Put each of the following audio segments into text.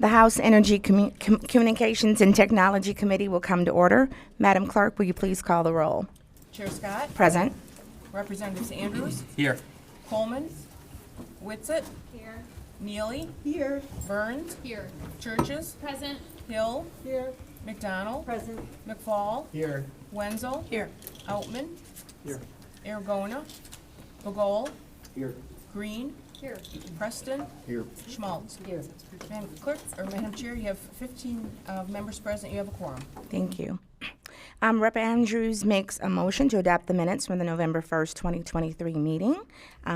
The House Energy Communications and Technology Committee will come to order. Madam Clerk, will you please call the roll? Chair Scott, Present. Representatives Andrews, Here. Coleman, Witsit, Here. Neely, Here. Burns, Here. Churches, Present. Hill, Here. McDonald, Present. McFall, Here. Wenzel, Here. Outman, Here. Aragona, Bagol, Here. Green, Here. Preston, Here. Schmaltz. Here. Madam Clerk, or Madam Chair, you have 15 members present. You have a quorum. Thank you. Rep. Andrews makes a motion to adopt the minutes from the November 1st, 2023 meeting.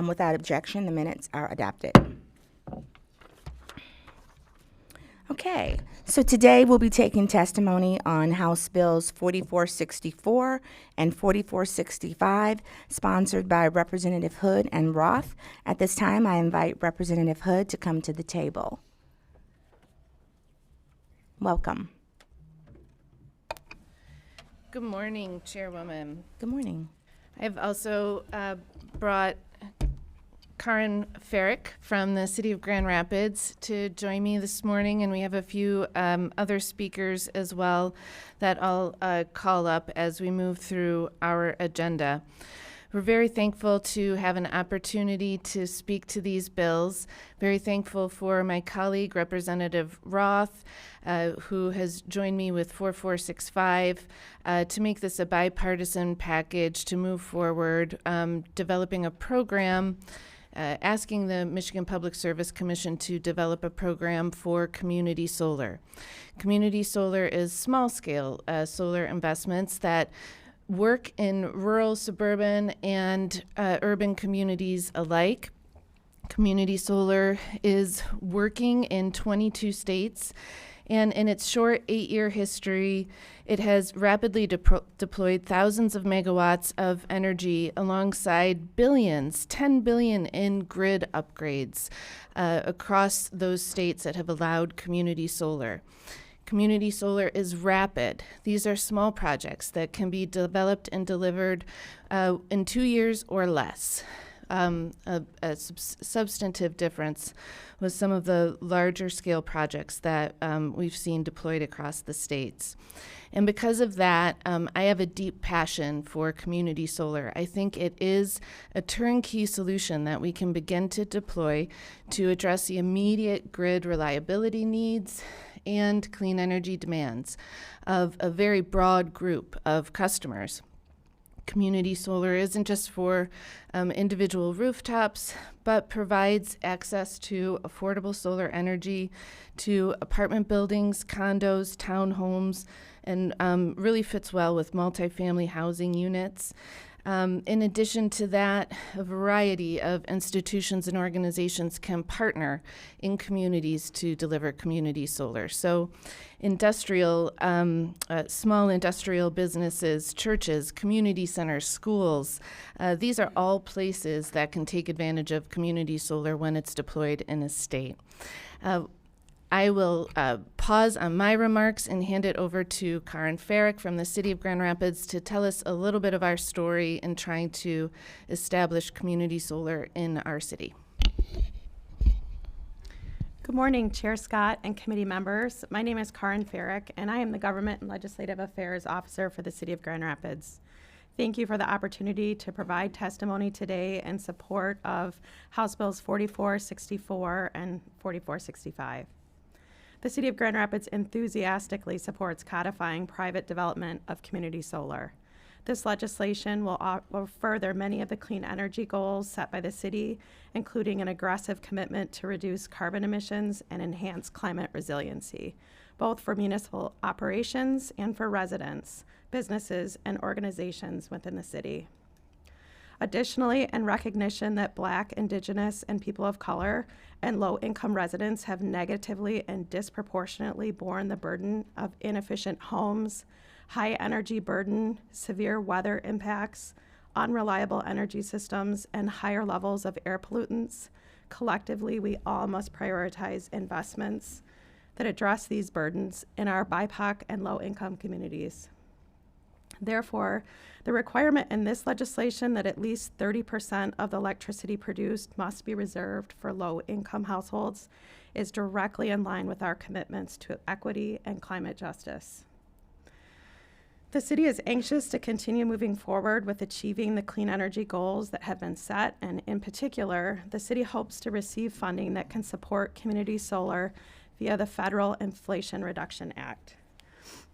Without objection, the minutes are adopted. Okay, so today we'll be taking testimony on House Bills 4464 and 4465, sponsored by Representative Hood and Roth. At this time, I invite Representative Hood to come to the table. Welcome. Good morning, Chairwoman. Good morning. I've also brought Karin Farrick from the City of Grand Rapids to join me this morning, and we have a few other speakers as well that I'll call up as we move through our agenda. We're very thankful to have an opportunity to speak to these bills. Very thankful for my colleague, Representative Roth, who has joined me with 4465 to make this a bipartisan package to move forward, developing a program, asking the Michigan Public Service Commission to develop a program for community solar. Community solar is small-scale solar investments that work in rural, suburban, and urban communities alike. Community solar is working in 22 states, and in its short 8-year history, it has rapidly deployed thousands of megawatts of energy alongside billions, 10 billion in grid upgrades across those states that have allowed community solar. Community solar is rapid. These are small projects that can be developed and delivered in 2 years or less. A substantive difference with some of the larger scale projects that we've seen deployed across the states. And because of that, I have a deep passion for community solar. I think it is a turnkey solution that we can begin to deploy to address the immediate grid reliability needs and clean energy demands of a very broad group of customers. Community solar isn't just for individual rooftops, but provides access to affordable solar energy to apartment buildings, condos, townhomes, and really fits well with multifamily housing units. In addition to that, a variety of institutions and organizations can partner in communities to deliver community solar. So small industrial businesses, churches, community centers, schools, these are all places that can take advantage of community solar when it's deployed in a state. I will pause on my remarks and hand it over to Karin Farrick from the City of Grand Rapids to tell us a little bit of our story in trying to establish community solar in our city. Good morning, Chair Scott and committee members. My name is Karin Farrick, and I am the Government and Legislative Affairs Officer for the City of Grand Rapids. Thank you for the opportunity to provide testimony today in support of House Bills 4464 and 4465. The City of Grand Rapids enthusiastically supports codifying private development of community solar. This legislation will further many of the clean energy goals set by the city, including an aggressive commitment to reduce carbon emissions and enhance climate resiliency, both for municipal operations and for residents, businesses, and organizations within the city. Additionally, in recognition that Black, Indigenous, and people of color and low-income residents have negatively and disproportionately borne the burden of inefficient homes, high energy burden, severe weather impacts, unreliable energy systems, and higher levels of air pollutants, collectively we all must prioritize investments that address these burdens in our BIPOC and low-income communities. Therefore, the requirement in this legislation that at least 30% of the electricity produced must be reserved for low-income households is directly in line with our commitments to equity and climate justice. The city is anxious to continue moving forward with achieving the clean energy goals that have been set, and in particular, the city hopes to receive funding that can support community solar via the Federal Inflation Reduction Act.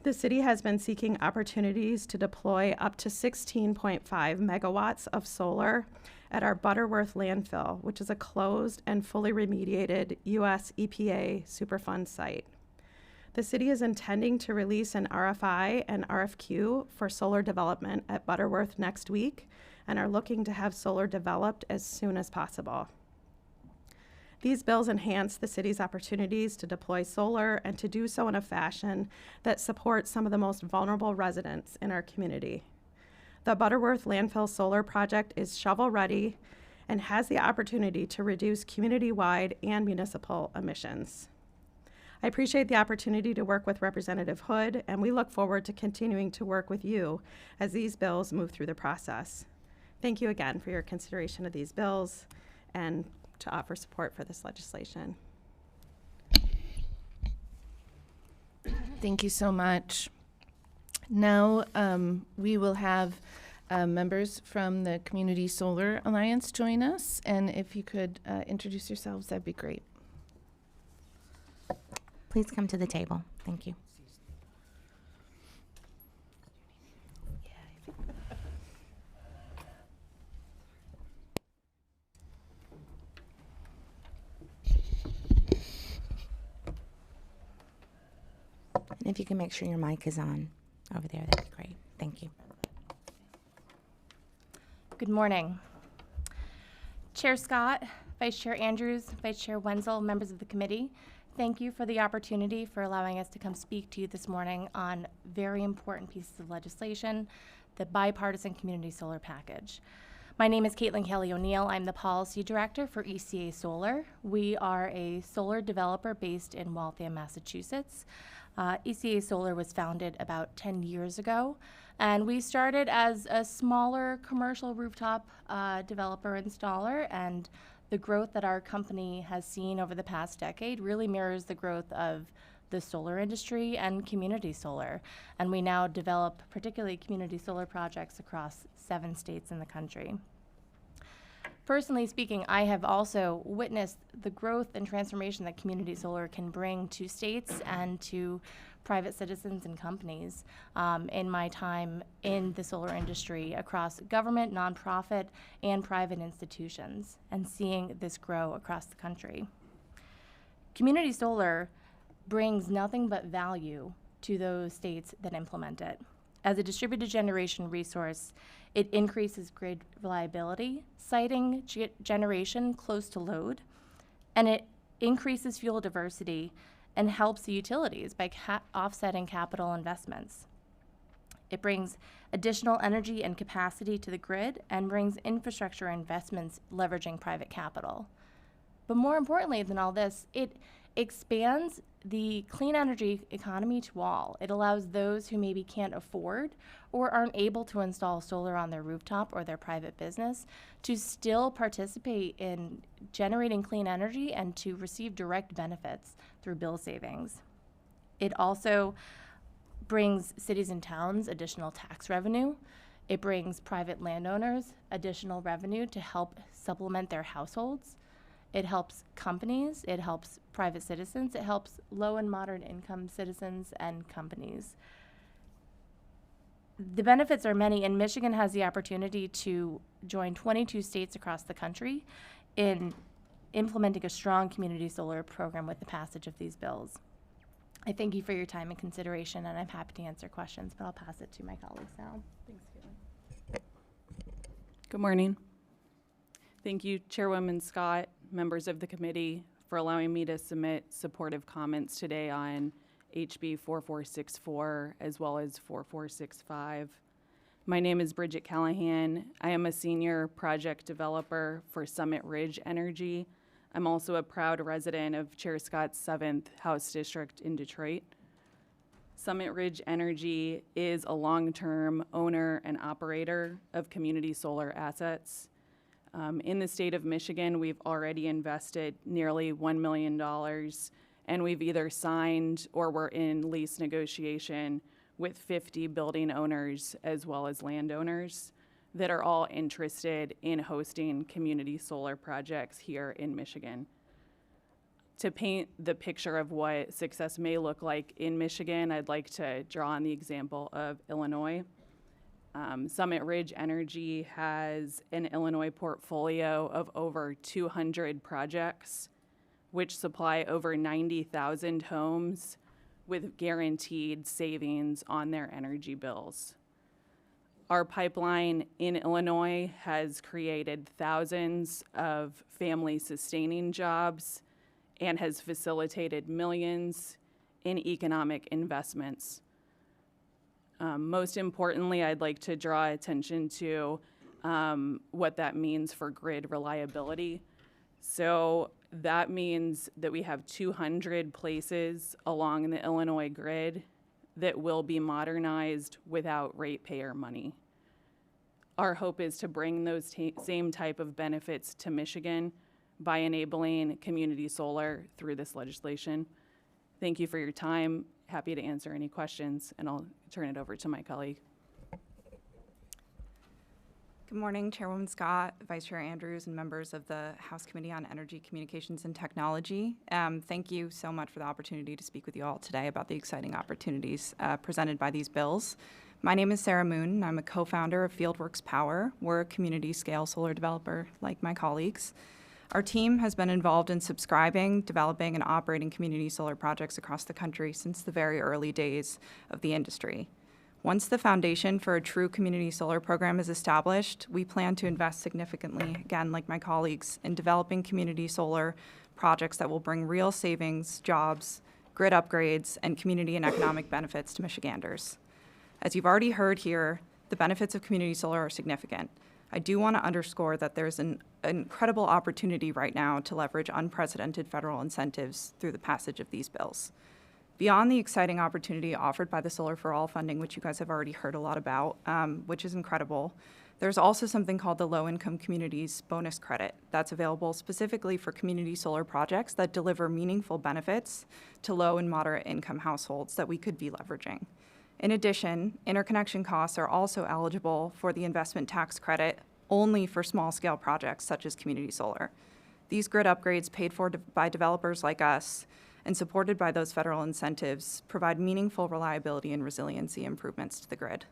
The city has been seeking opportunities to deploy up to 16.5 megawatts of solar at our Butterworth landfill, which is a closed and fully remediated U.S. EPA Superfund site. The city is intending to release an RFI and RFQ for solar development at Butterworth next week and are looking to have solar developed as soon as possible. These bills enhance the city's opportunities to deploy solar and to do so in a fashion that supports some of the most vulnerable residents in our community. The Butterworth landfill solar project is shovel-ready and has the opportunity to reduce community-wide and municipal emissions. I appreciate the opportunity to work with Representative Hood, and we look forward to continuing to work with you as these bills move through the process. Thank you again for your consideration of these bills and to offer support for this legislation. Thank you so much. Now we will have members from the Community Solar Alliance join us, and if you could introduce yourselves, that'd be great. Please come to the table. Thank you. And if you can make sure your mic is on over there, that'd be great. Thank you. Good morning. Chair Scott, Vice Chair Andrews, Vice Chair Wenzel, members of the committee, thank you for the opportunity for allowing us to come speak to you this morning on very important pieces of legislation, the bipartisan community solar package. My name is Caitlin Kelly O'Neill. I'm the policy director for ECA Solar. We are a solar developer based in Waltham, Massachusetts. ECA Solar was founded about 10 years ago, and we started as a smaller commercial rooftop developer installer, and the growth that our company has seen over the past decade really mirrors the growth of the solar industry and community solar. And we now develop particularly community solar projects across 7 states in the country. Personally speaking, I have also witnessed the growth and transformation that community solar can bring to states and to private citizens and companies in my time in the solar industry across government, nonprofit, and private institutions, and seeing this grow across the country. Community solar brings nothing but value to those states that implement it. As a distributed generation resource, it increases grid reliability, siting generation close to load, and it increases fuel diversity and helps the utilities by offsetting capital investments. It brings additional energy and capacity to the grid and brings infrastructure investments leveraging private capital. But more importantly than all this, it expands the clean energy economy to all. It allows those who maybe can't afford or aren't able to install solar on their rooftop or their private business to still participate in generating clean energy and to receive direct benefits through bill savings. It also brings cities and towns additional tax revenue. It brings private landowners additional revenue to help supplement their households. It helps companies, it helps private citizens, it helps low and moderate income citizens and companies. The benefits are many, and Michigan has the opportunity to join 22 states across the country in implementing a strong community solar program with the passage of these bills. I thank you for your time and consideration, and I'm happy to answer questions, but I'll pass it to my colleagues now. Thanks, Caitlin. Good morning. Thank you, Chairwoman Scott, members of the committee, for allowing me to submit supportive comments today on HB 4464 as well as 4465. My name is Bridget Callahan. I am a senior project developer for Summit Ridge Energy. I'm also a proud resident of Chair Scott's 7th House District in Detroit. Summit Ridge Energy is a long-term owner and operator of community solar assets. In the state of Michigan, we've already invested nearly $1 million, and we've either signed or we're in lease negotiation with 50 building owners as well as landowners that are all interested in hosting community solar projects here in Michigan. To paint the picture of what success may look like in Michigan, I'd like to draw on the example of Illinois. Summit Ridge Energy has an Illinois portfolio of over 200 projects, which supply over 90,000 homes with guaranteed savings on their energy bills. Our pipeline in Illinois has created thousands of family-sustaining jobs and has facilitated millions in economic investments. Most importantly, I'd like to draw attention to what that means for grid reliability. So that means that we have 200 places along the Illinois grid that will be modernized without ratepayer money. Our hope is to bring those same type of benefits to Michigan by enabling community solar through this legislation. Thank you for your time. Happy to answer any questions, and I'll turn it over to my colleague. Good morning, Chairwoman Scott, Vice Chair Andrews, and members of the House Committee on Energy, Communications, and Technology. Thank you so much for the opportunity to speak with you all today about the exciting opportunities presented by these bills. My name is Sarah Moon, and I'm a co-founder of FieldWorks Power. We're a community-scale solar developer like my colleagues. Our team has been involved in subscribing, developing, and operating community solar projects across the country since the very early days of the industry. Once the foundation for a true community solar program is established, we plan to invest significantly, again, like my colleagues, in developing community solar projects that will bring real savings, jobs, grid upgrades, and community and economic benefits to Michiganders. As you've already heard here, the benefits of community solar are significant. I do want to underscore that there's an incredible opportunity right now to leverage unprecedented federal incentives through the passage of these bills. Beyond the exciting opportunity offered by the Solar for All funding, which you guys have already heard a lot about, which is incredible, there's also something called the Low-Income Communities Bonus Credit that's available specifically for community solar projects that deliver meaningful benefits to low and moderate income households that we could be leveraging. In addition, interconnection costs are also eligible for the investment tax credit only for small-scale projects such as community solar. These grid upgrades paid for by developers like us and supported by those federal incentives provide meaningful reliability and resiliency improvements to the grid.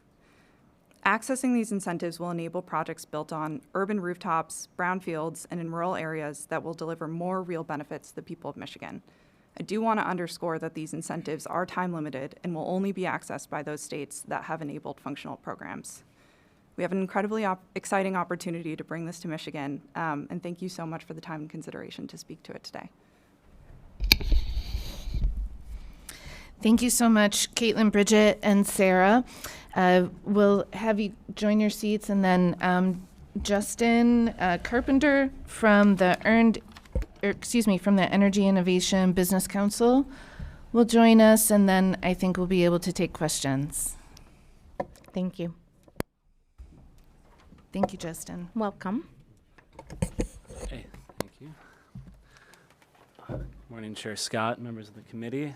Accessing these incentives will enable projects built on urban rooftops, brownfields, and in rural areas that will deliver more real benefits to the people of Michigan. I do want to underscore that these incentives are time-limited and will only be accessed by those states that have enabled functional programs. We have an incredibly exciting opportunity to bring this to Michigan, and thank you so much for the time and consideration to speak to it today. Thank you so much, Caitlin, Bridget, and Sarah. We'll have you join your seats, and then Justin Carpenter from the from the Energy Innovation Business Council will join us, and then I think we'll be able to take questions. Thank you. Thank you, Justin. Welcome. Hey, thank you. Morning, Chair Scott, members of the committee.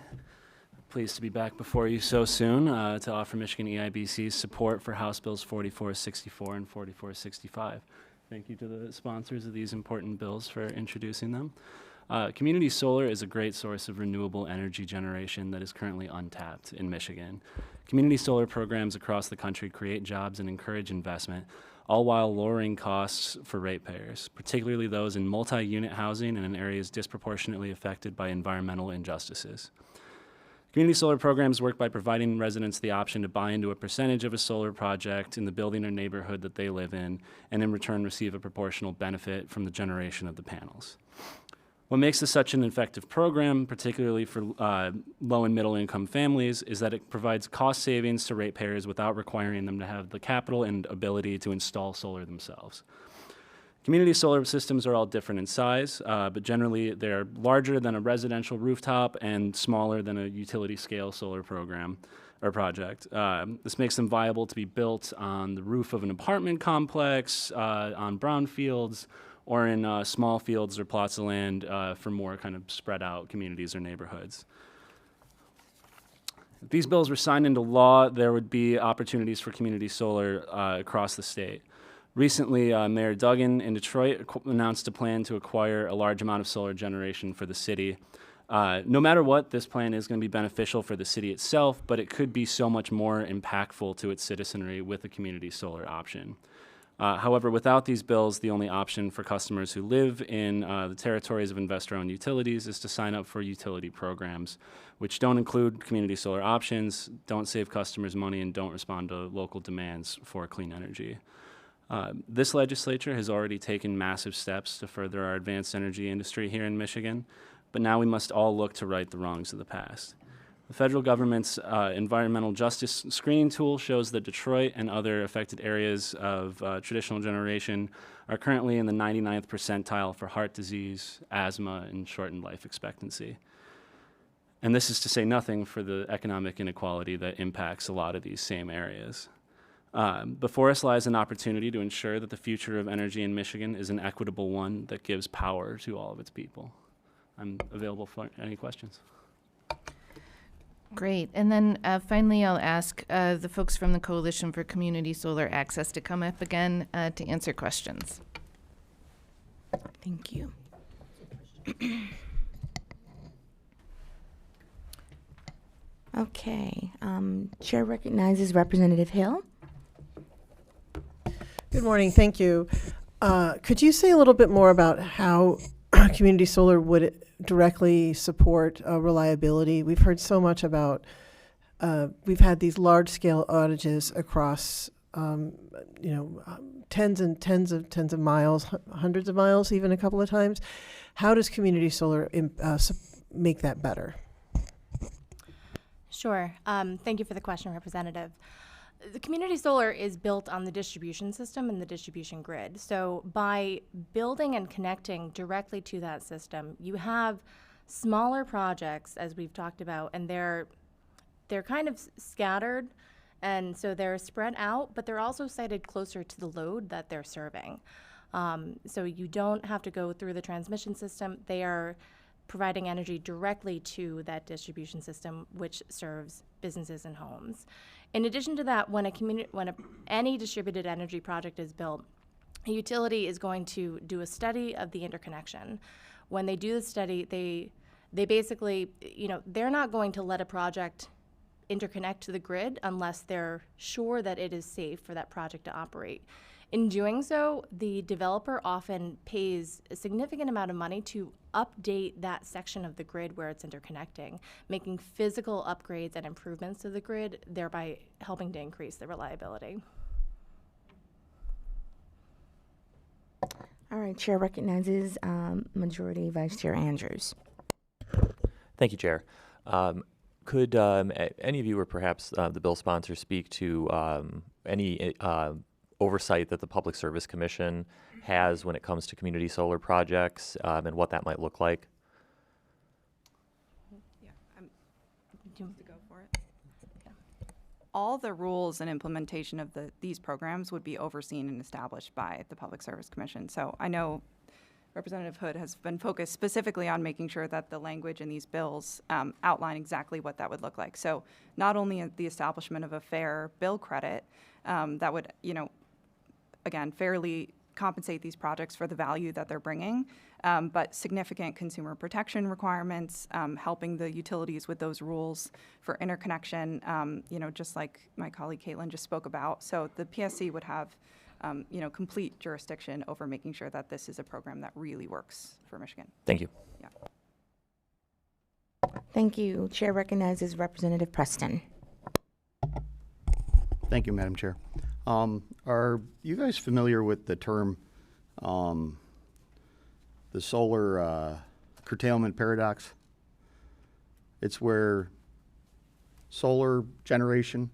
Pleased to be back before you so soon to offer Michigan EIBC's support for House Bills 4464 and 4465. Thank you to the sponsors of these important bills for introducing them. Community solar is a great source of renewable energy generation that is currently untapped in Michigan. Community solar programs across the country create jobs and encourage investment, all while lowering costs for ratepayers, particularly those in multi-unit housing and in areas disproportionately affected by environmental injustices. Community solar programs work by providing residents the option to buy into a percentage of a solar project in the building or neighborhood that they live in, and in return receive a proportional benefit from the generation of the panels. What makes this such an effective program, particularly for low and middle income families, is that it provides cost savings to ratepayers without requiring them to have the capital and ability to install solar themselves. Community solar systems are all different in size, but generally they're larger than a residential rooftop and smaller than a utility scale solar program. project. This makes them viable to be built on the roof of an apartment complex, on brownfields, or in small fields or plots of land for more kind of spread out communities or neighborhoods. If these bills were signed into law, there would be opportunities for community solar across the state. Recently, Mayor Duggan in Detroit announced a plan to acquire a large amount of solar generation for the city. No matter what, this plan is going to be beneficial for the city itself, but it could be so much more impactful to its citizenry with a community solar option. However, without these bills, the only option for customers who live in the territories of investor-owned utilities is to sign up for utility programs, which don't include community solar options, don't save customers money, and don't respond to local demands for clean energy. This legislature has already taken massive steps to further our advanced energy industry here in Michigan, but now we must all look to right the wrongs of the past. The federal government's environmental justice screening tool shows that Detroit and other affected areas of traditional generation are currently in the 99th percentile for heart disease, asthma, and shortened life expectancy. And this is to say nothing for the economic inequality that impacts a lot of these same areas. Before us lies an opportunity to ensure that the future of energy in Michigan is an equitable one that gives power to all of its people. I'm available for any questions. Great. And then finally, I'll ask the folks from the Coalition for Community Solar Access to come up again to answer questions. Thank you. Okay, Chair recognizes Representative Hill. Good morning, thank you. Could you say a little bit more about how community solar would directly support reliability? We've heard so much about, we've had these large-scale outages across, tens of miles, hundreds of miles even a couple of times. How does community solar make that better? Sure. Thank you for the question, Representative. The community solar is built on the distribution system and the distribution grid. So by building and connecting directly to that system, you have smaller projects, as we've talked about, and they're kind of scattered, and so they're spread out, but they're also sited closer to the load that they're serving. So you don't have to go through the transmission system. They are providing energy directly to that distribution system, which serves businesses and homes. In addition to that, when any distributed energy project is built, a utility is going to do a study of the interconnection. When they do the study, they basically, they're not going to let a project interconnect to the grid unless they're sure that it is safe for that project to operate. In doing so, the developer often pays a significant amount of money to update that section of the grid where it's interconnecting, making physical upgrades and improvements to the grid, thereby helping to increase the reliability. All right, Chair recognizes Majority Vice Chair Andrews. Thank you, Chair. Could any of you or perhaps the bill sponsor speak to any oversight that the Public Service Commission has when it comes to community solar projects and what that might look like? Yeah, to go for it. All the rules and implementation of these programs would be overseen and established by the Public Service Commission. So I know Representative Hood has been focused specifically on making sure that the language in these bills outline exactly what that would look like. So not only the establishment of a fair bill credit that would, again, fairly compensate these projects for the value that they're bringing, but significant consumer protection requirements, helping the utilities with those rules for interconnection, just like my colleague Caitlin just spoke about. So the PSC would have, complete jurisdiction over making sure that this is a program that really works for Michigan. Thank you. Yeah. Thank you. Chair recognizes Representative Preston. Thank you, Madam Chair. Are you guys familiar with the term, the solar curtailment paradox? It's where solar generation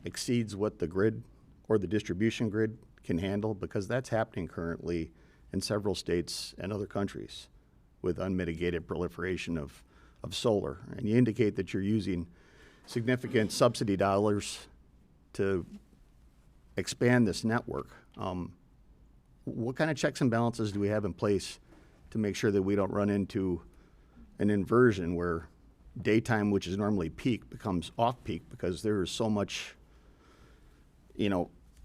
exceeds what the grid or the distribution grid can handle, because that's happening currently in several states and other countries with unmitigated proliferation of solar. And you indicate that you're using significant subsidy dollars to expand this network. What kind of checks and balances do we have in place to make sure that we don't run into an inversion where daytime, which is normally peak, becomes off-peak because there is so much,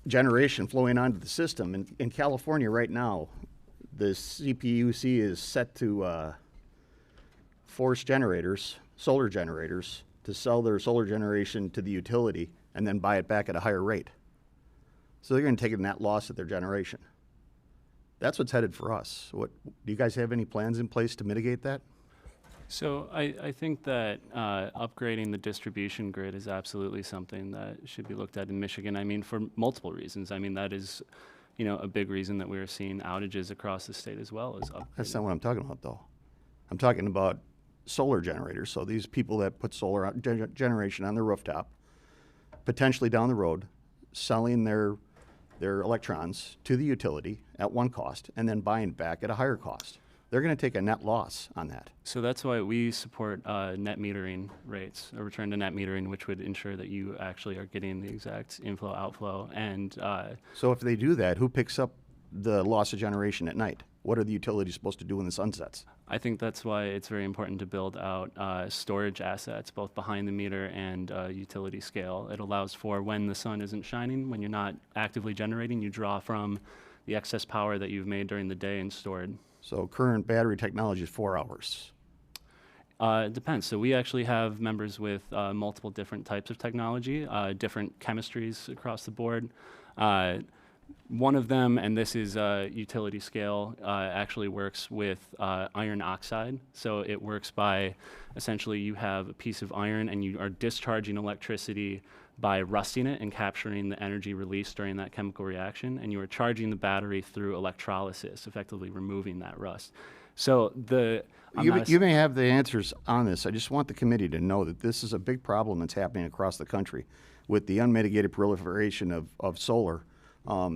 generation flowing onto the system. In California right now, the CPUC is set to force generators, solar generators, to sell their solar generation to the utility and then buy it back at a higher rate. So they're going to take a net loss of their generation. That's what's headed for us. Do you guys have any plans in place to mitigate that? So I think that upgrading the distribution grid is absolutely something that should be looked at in Michigan. I mean, for multiple reasons. I mean, that is, a big reason that we are seeing outages across the state as well as upgrading. That's not what I'm talking about, though. I'm talking about solar generators. So these people that put solar generation on their rooftop, potentially down the road, selling their electrons to the utility at one cost and then buying back at a higher cost. They're going to take a net loss on that. So that's why we support net metering rates, a return to net metering, which would ensure that you actually are getting the exact inflow, outflow. And so if they do that, who picks up the loss of generation at night? What are the utilities supposed to do when the sun sets? I think that's why it's very important to build out storage assets, both behind the meter and utility scale. It allows for when the sun isn't shining, when you're not actively generating, you draw from the excess power that you've made during the day and stored. So current battery technology is 4 hours. It depends. So we actually have members with multiple different types of technology, different chemistries across the board. One of them, and this is utility scale, actually works with iron oxide. So it works by essentially you have a piece of iron and you are discharging electricity by rusting it and capturing the energy released during that chemical reaction, and you are charging the battery through electrolysis, effectively removing that rust. So you may have the answers on this. I just want the committee to know that this is a big problem that's happening across the country with the unmitigated proliferation of solar.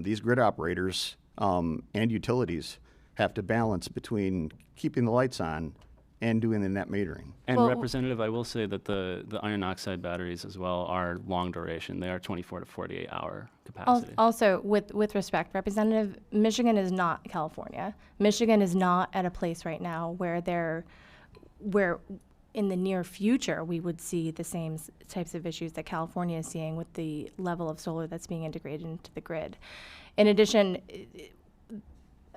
These grid operators and utilities have to balance between keeping the lights on and doing the net metering. And Representative, I will say that the iron oxide batteries as well are long duration. They are 24 to 48 hour capacity. Also, with respect, Representative, Michigan is not California. Michigan is not at a place right now where in the near future we would see the same types of issues that California is seeing with the level of solar that's being integrated into the grid. In addition,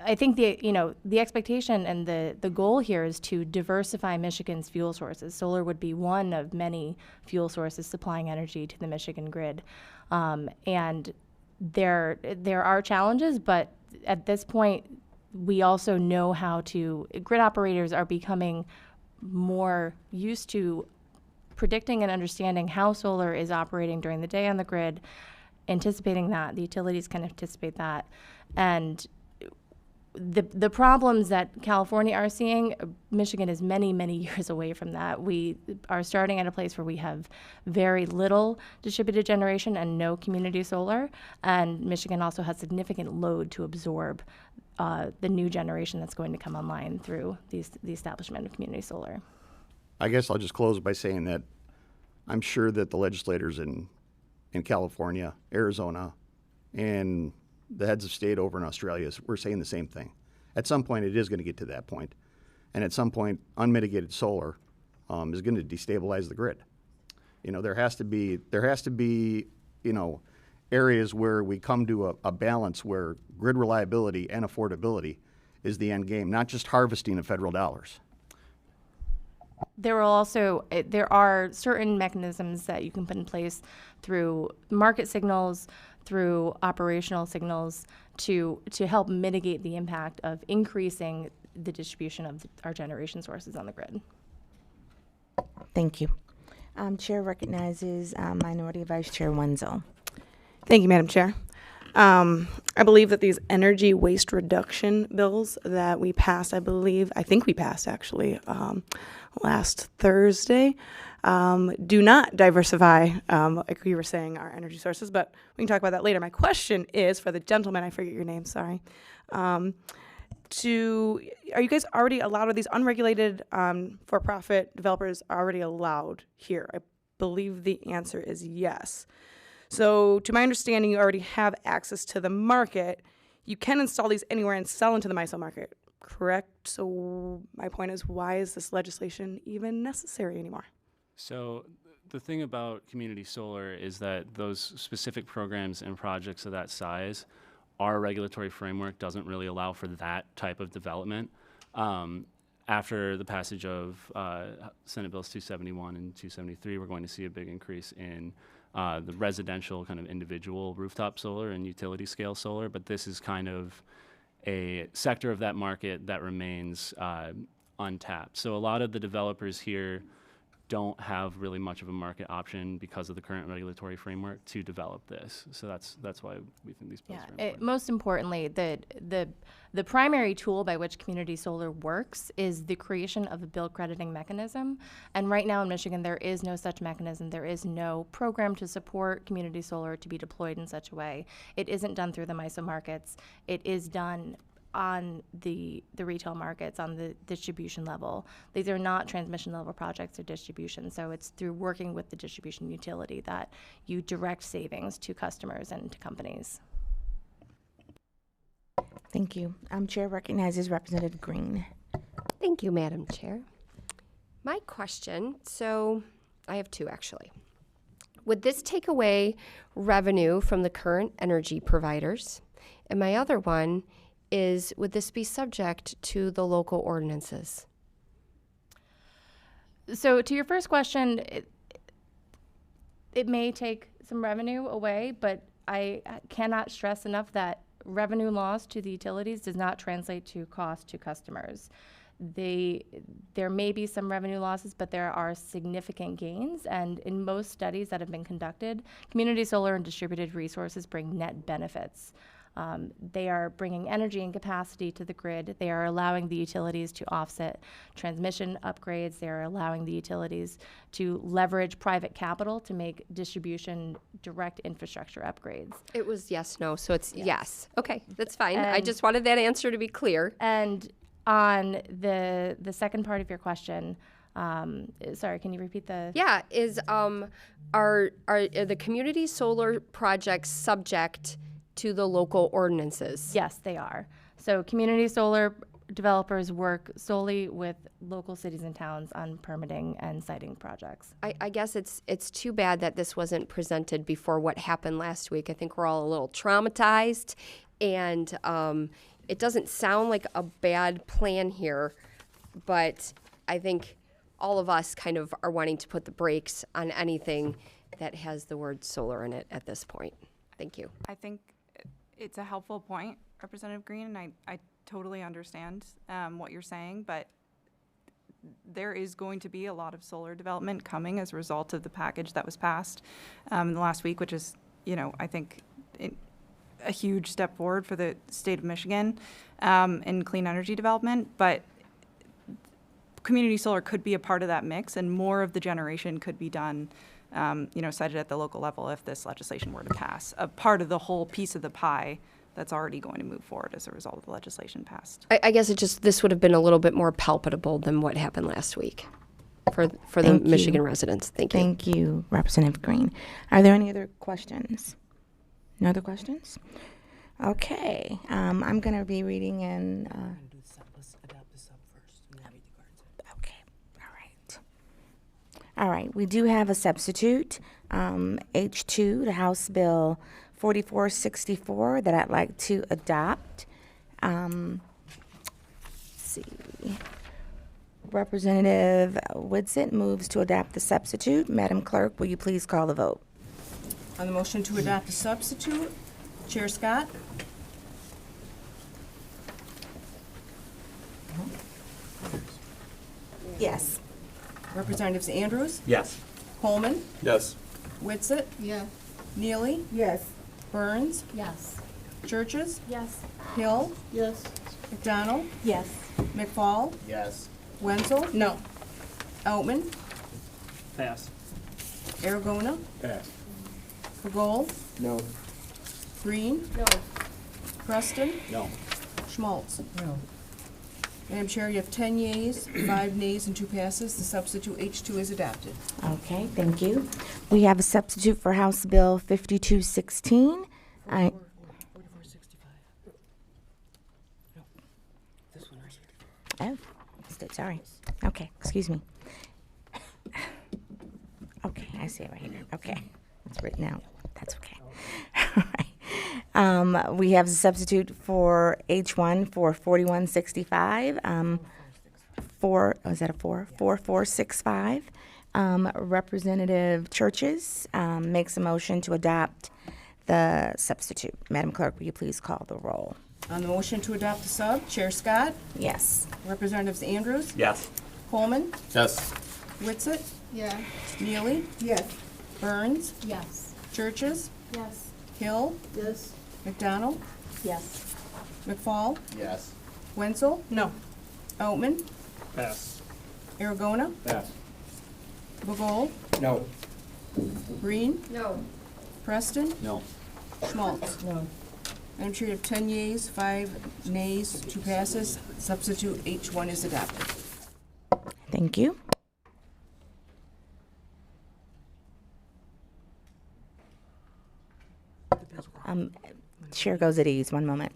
I think the expectation and the goal here is to diversify Michigan's fuel sources. Solar would be one of many fuel sources supplying energy to the Michigan grid, and there are challenges, but at this point, we also know grid operators are becoming more used to predicting and understanding how solar is operating during the day on the grid, anticipating that, the utilities can anticipate that, and the problems that California are seeing, Michigan is many, many years away from that. We are starting at a place where we have very little distributed generation and no community solar, and Michigan also has significant load to absorb the new generation that's going to come online through the establishment of community solar. I guess I'll just close by saying that I'm sure that the legislators in California, Arizona, and the heads of state over in Australia, we're saying the same thing. At some point, it is going to get to that point. And at some point, unmitigated solar is going to destabilize the grid. There has to be, areas where we come to a balance where grid reliability and affordability is the end game, not just harvesting of federal dollars. There are certain mechanisms that you can put in place through market signals, through operational signals to help mitigate the impact of increasing the distribution of our generation sources on the grid. Thank you. Chair recognizes Minority Vice Chair Wenzel. Thank you, Madam Chair. I believe that these energy waste reduction bills that we passed, I think we passed actually last Thursday, do not diversify, like we were saying, our energy sources, but we can talk about that later. My question is for the gentleman, I forget your name, sorry. Are you guys already allowed, are these unregulated for-profit developers already allowed here? believe the answer is yes. So to my understanding, you already have access to the market. You can install these anywhere and sell into the MISO market, correct? So my point is, why is this legislation even necessary anymore? So the thing about community solar is that those specific programs and projects of that size, our regulatory framework doesn't really allow for that type of development. After the passage of Senate Bills 271 and 273, we're going to see a big increase in the residential kind of individual rooftop solar and utility scale solar, but this is kind of a sector of that market that remains untapped. So a lot of the developers here don't have really much of a market option because of the current regulatory framework to develop this. So that's why we think these bills are important. Most importantly, the primary tool by which community solar works is the creation of a bill crediting mechanism. And right now in Michigan, there is no such mechanism. There is no program to support community solar to be deployed in such a way. It isn't done through the MISO markets. It is done on the retail markets, on the distribution level. These are not transmission level projects or distribution, so it's through working with the distribution utility that you direct savings to customers and to companies. Thank you. Chair recognizes Representative Green. Thank you, Madam Chair. My question, so I have two actually. Would this take away revenue from the current energy providers? And my other one is, would this be subject to the local ordinances? So to your first question, it may take some revenue away, but I cannot stress enough that revenue loss to the utilities does not translate to cost to customers. There may be some revenue losses, but there are significant gains, and in most studies that have been conducted, community solar and distributed resources bring net benefits. They are bringing energy and capacity to the grid. They are allowing the utilities to offset transmission upgrades. They are allowing the utilities to leverage private capital to make distribution direct infrastructure upgrades. It was yes, no, so it's yes. Okay, that's fine. I just wanted that answer to be clear. And on the second part of your question, sorry, can you repeat the? Yeah, are the community solar projects subject to the local ordinances? Yes, they are. So community solar developers work solely with local cities and towns on permitting and siting projects. I guess it's too bad that this wasn't presented before what happened last week. I think we're all a little traumatized, and it doesn't sound like a bad plan here, but I think all of us kind of are wanting to put the brakes on anything that has the word solar in it at this point. Thank you. I think it's a helpful point, Representative Green, and I totally understand what you're saying, but there is going to be a lot of solar development coming as a result of the package that was passed in the last week, which is, I think a huge step forward for the state of Michigan in clean energy development. But community solar could be a part of that mix, and more of the generation could be done cited at the local level if this legislation were to pass. A part of the whole piece of the pie that's already going to move forward as a result of the legislation passed. I guess this would have been a little bit more palpable than what happened last week for the Thank you. Michigan residents. Thank you. Thank you, Representative Green. Are there any other questions? No other questions? Okay, I'm going to be reading in. Okay, all right, we do have a substitute, H2, the House Bill 4464, that I'd like to adopt. Let's see. Representative Whitsitt moves to adopt the substitute. Madam Clerk, will you please call the vote? On the motion to adopt a substitute, Chair Scott? Yes. Representatives Andrews? Yes. Holman? Yes. Whitsitt? Yeah. Neely? Yes. Burns? Yes. Churches? Yes. Hill? Yes. McDonald? Yes. McFall? Yes. Wenzel? No. Outman? Pass. Aragona? Pass. Pagol? No. Green? No. Preston? No. Schmaltz? No. Madam Chair, you have 10 yeas, 5 nays, and 2 passes. The substitute H2 is adopted. Okay, thank you. We have a substitute for House Bill 5216. I- 4465. No, this one right here. Oh, sorry. Okay, excuse me. Okay, I see it right here. Okay, it's written out. That's okay. All right. We have a substitute for H1 for 4165. Is that a 4? 4465. Representative Churches makes a motion to adopt the substitute. Madam Clerk, will you please call the roll? On the motion to adopt the sub, Chair Scott, Yes. Representatives Andrews, Yes. Coleman, Yes. Witsit, Yeah. Neely, Yes. Burns, Yes. Churches, Yes. Hill, Yes. McDonald, Yes. McFall, Yes. Wenzel, No. Outman, Pass. Aragona, Pass. Bagol, No. Green, No. Preston, No. Schmaltz. No. Madam Chair, you have 10 yeas, 5 nays, 2 passes. Substitute H1 is adopted. Thank you. Chair goes at ease. One moment.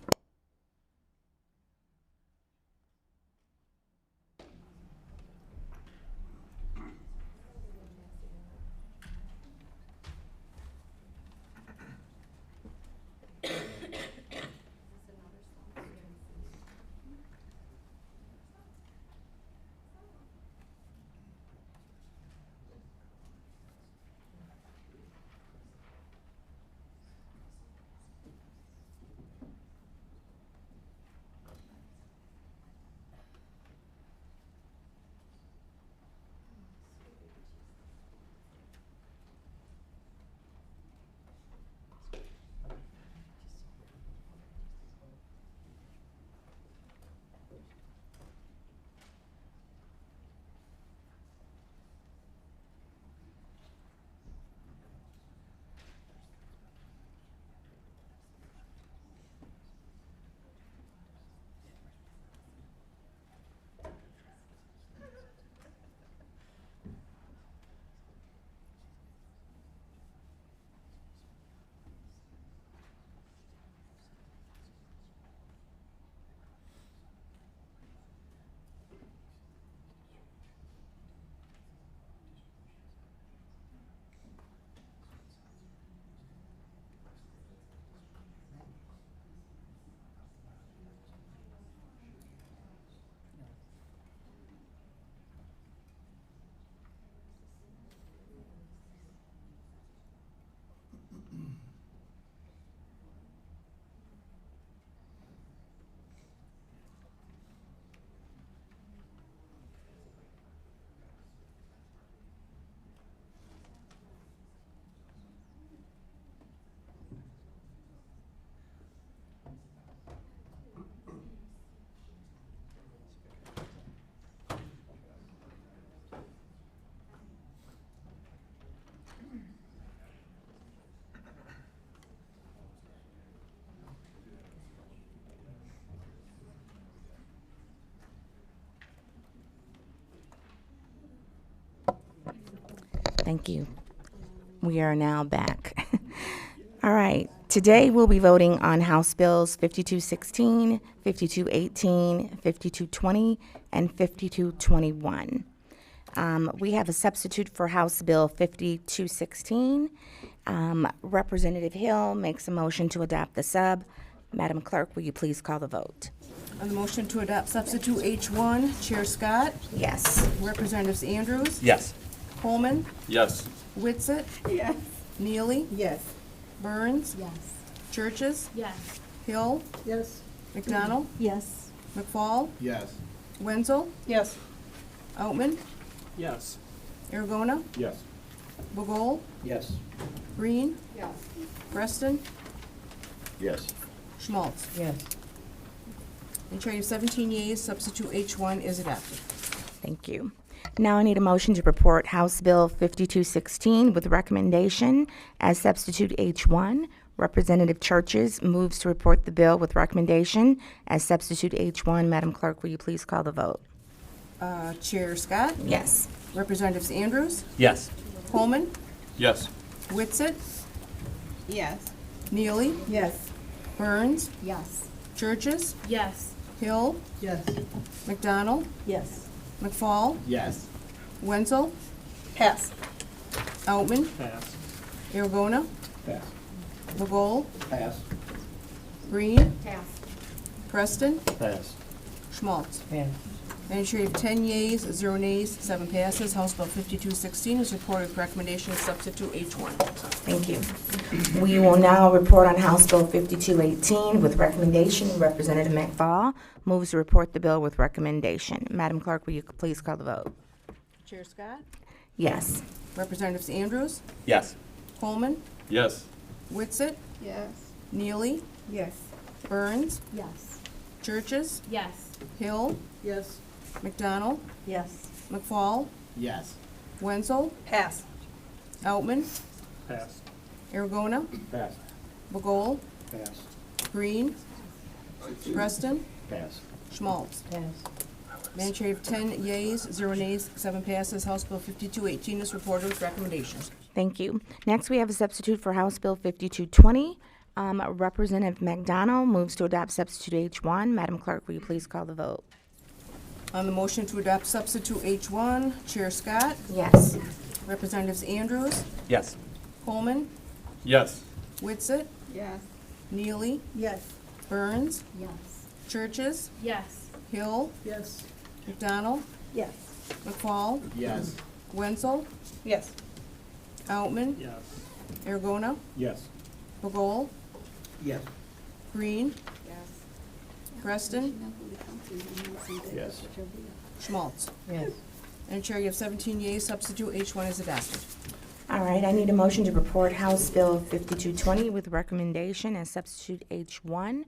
Thank you. We are now back. All right. Today we'll be voting on House Bills 5216, 5218, 5220, and 5221. We have a substitute for House Bill 5216. Representative Hill makes a motion to adopt the sub. Madam Clerk, will you please call the vote? On the motion to adopt substitute H1, Chair Scott, Yes. Representatives Andrews, Yes. Coleman, Yes. Witsit, Yes. Neely, Yes. Burns, Yes. Churches, Yes. Hill, Yes. McDonald, Yes. McFall, Yes. Wenzel, Yes. Outman, Yes. Aragona, Yes. Bagol, Yes. Green, Yes. Preston, Yes. Schmaltz. Yes. And Chair, you have 17 yeas, substitute H1 is adopted. Thank you. Now I need a motion to report House Bill 5216 with recommendation as substitute H1, Representative Churches moves to report the bill with recommendation as substitute H1. Madam Clerk, will you please call the vote? Chair Scott, Yes. Representatives Andrews, Yes. Coleman, Yes. Witsit, Yes. Neely, Yes. Burns, Yes. Churches, Yes. Hill, Yes. McDonald, Yes. McFall, Yes. Wenzel, Pass. Outman, Pass. Aragona, Pass. Magol, Pass. Green, Pass. Preston, Pass. Schmaltz. Pass. Madam Chair, you have 10 yeas, 0 nays, 7 passes. House Bill 5216 is reported with recommendation of substitute H1. Thank you. We will now report on House Bill 5218 with recommendation. Representative McFall moves to report the bill with recommendation. Madam Clerk, will you please call the vote? Chair Scott, Yes. Representatives Andrews, Yes. Coleman, Yes. Witsit, Yes. Neely, Yes. Burns, Yes. Churches, Yes. Hill, Yes. McDonald, Yes. McFall, Yes. Wenzel, Pass. Outman, Pass. Aragona, Pass. Magol, Pass. Green, Preston, Pass. Schmaltz. Pass. Madam Chair, you have 10 yeas, 0 nays, 7 passes. House Bill 5218 is reported with recommendation. Thank you. Next, we have a substitute for House Bill 5220. Representative McDonald moves to adopt substitute H1. Madam Clerk, will you please call the vote? On the motion to adopt substitute H1, Chair Scott, Yes. Representatives Andrews, Yes. Coleman, Yes. Witsit, Yes. Neely, Yes. Burns, Yes. Churches, Yes. Hill, Yes. McDonald, Yes. McFall, Yes. Wenzel, Yes. Outman, Yes. Aragona, Yes. Magol, Yes. Green, Yes. Preston, Yes. Schmaltz. Yes. Madam Chair, you have 17 yeas, substitute H1 is adopted. All right, I need a motion to report House Bill 5220 with recommendation as substitute H1.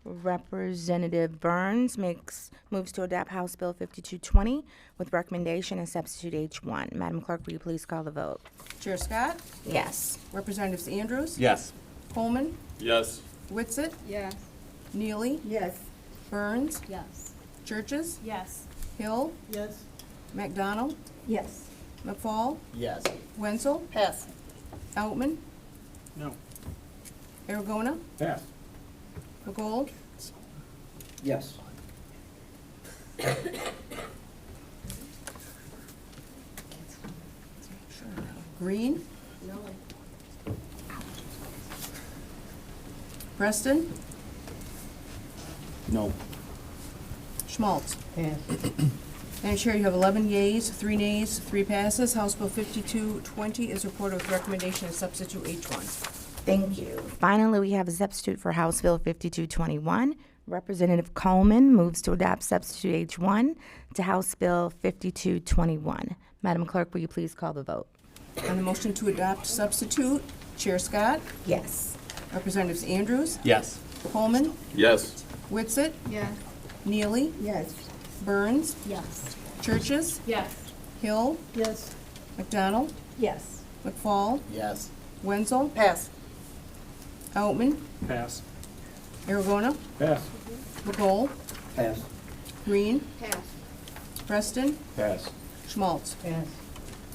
Representative Burns moves to adopt House Bill 5220 with recommendation as substitute H1. Madam Clerk, will you please call the vote? Chair Scott, Yes. Representatives Andrews, Yes. Coleman, Yes. Witsit, Yes. Neely, Yes. Burns, Yes. Churches, Yes. Hill, Yes. McDonald, Yes. McFall, Yes. Wenzel, Pass. Outman, No. Aragona, Pass. Magol, Yes. Green, Preston, No. Schmaltz. Pass. Madam Chair, you have 11 yeas, 3 nays, 3 passes. House Bill 5220 is reported with recommendation of substitute H1. Thank you. Finally, we have a substitute for House Bill 5221. Representative Coleman moves to adopt substitute H1 to House Bill 5221. Madam Clerk, will you please call the vote? On the motion to adopt substitute, Chair Scott, Yes. Representatives Andrews, Yes. Coleman, Yes. Witsit, Yes. Neely, Yes. Burns, Yes. Churches, Yes. Hill, Yes. McDonald, Yes. McFall, Yes. Wenzel, Pass. Outman, Pass. Aragona, Pass. Magol, Pass. Green, Pass. Preston, Pass. Schmaltz. Pass.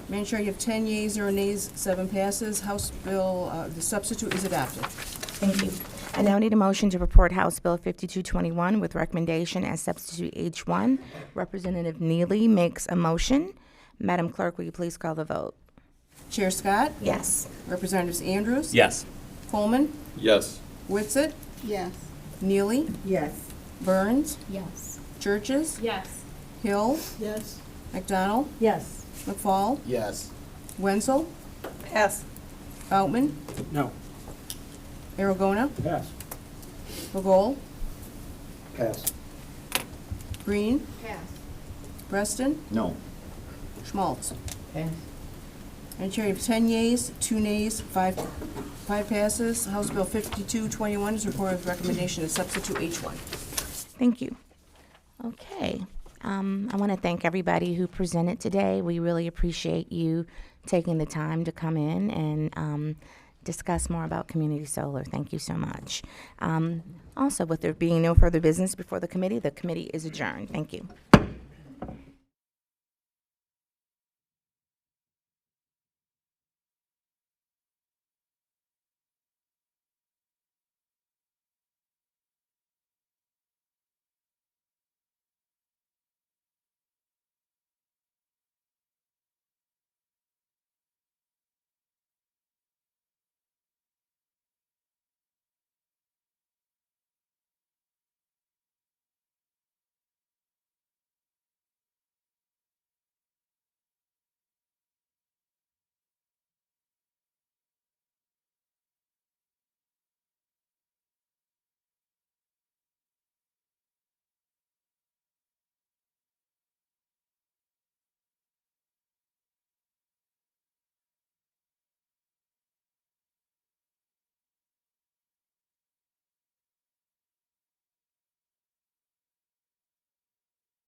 Madam Chair, you have 10 yeas, 0 nays, 7 passes. House Bill, the substitute is adopted. Thank you. I now need a motion to report House Bill 5221 with recommendation as substitute H1. Representative Neely makes a motion. Madam Clerk, will you please call the vote? Chair Scott, Yes. Representatives Andrews, Yes. Coleman, Yes. Witsit, Yes. Neely, Yes. Burns, Yes. Churches, Yes. Hill, Yes. McDonald, Yes. McFall, Yes. Wenzel, Pass. Outman, No. Aragona, Pass. Magol, Pass. Green, Pass. Preston, No. Schmaltz. Pass. Madam Chair, you have 10 yeas, 2 nays, 5 passes. House Bill 5221 is reported with recommendation of substitute H1. Thank you. Okay. I want to thank everybody who presented today. We really appreciate you taking the time to come in and discuss more about community solar. Thank you so much. Also, with there being no further business before the committee is adjourned. Thank you.